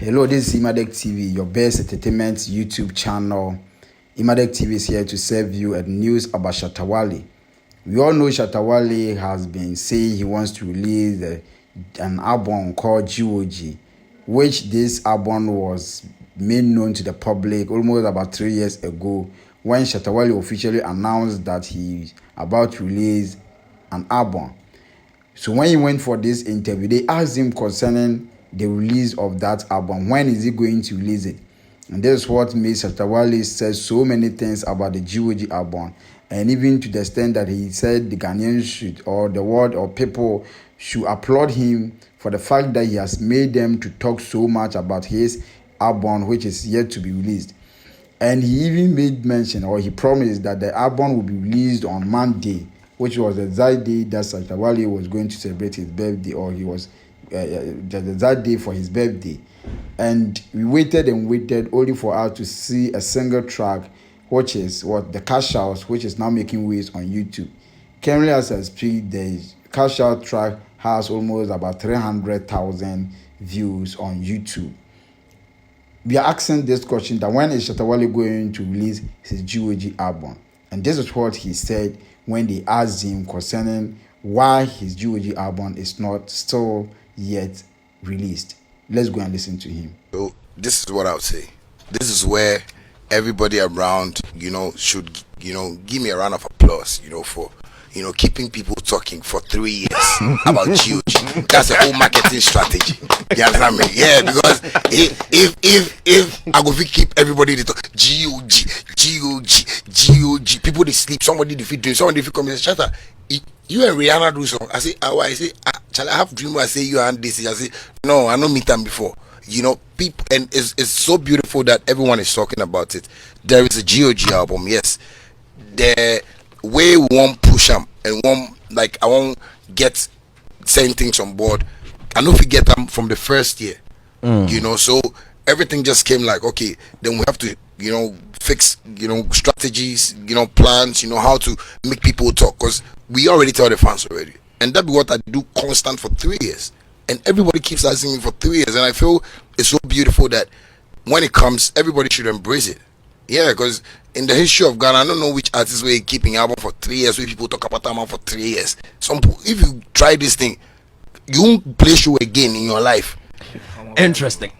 Hello, this is Emadek TV, your best entertainment YouTube channel. Emadek TV is here to serve you at news about Shatta Wale. We all know Shatta Wale has been saying he wants to release an album called GOG, which this album was made known to the public almost about 3 years ago when Shatta Wale officially announced that he's about to release an album. So when he went for this interview, they asked him concerning the release of that album. When is he going to release it? And this is what made Shatta Wale say so many things about the GOG album. And even to the extent that he said the Ghanaians should, or the world or people should applaud him for the fact that he has made them to talk so much about his album, which is yet to be released. And he even made mention, or he promised, that the album will be released on Monday, which was the exact day that Shatta Wale was going to celebrate his birthday, or he was that day for his birthday. And we waited and waited only for us to see a single track, which is what the Cash Out, which is now making waves on YouTube. Currently, as I speak, the Cash Out track has almost about 300,000 views on YouTube. We are asking this question, that when is Shatta Wale going to release his GOG album? And this is what he said when they asked him concerning why his GOG album is not still yet released. Let's go and listen to him. So this is what I would say. This is where everybody around, should, give me a round of applause, for, keeping people talking for 3 years about GOG. That's a whole marketing strategy. You understand me? Yeah, because if I go keep everybody to talk GOG, people they sleep, somebody they feel doing, somebody they feel coming, Shatta, you and Rihanna do song. I say, shall I have dream? I say, you and this. I say, no, I don't meet them before. People, and it's so beautiful that everyone is talking about it. There is a GOG album, yes. The way we won't push them and I won't get certain things on board. I know if we get them from the first year, so everything just came like, okay, then we have to, fix, strategies, plans, how to make people talk, because we already tell the fans already. And that's what I do constant for 3 years. And everybody keeps asking me for 3 years. And I feel it's so beautiful that when it comes, everybody should embrace it. Yeah, because in the history of Ghana, I don't know which artists were keeping album for 3 years, where people talk about album for 3 years. If you try this thing, you won't play show again in your life. Interesting.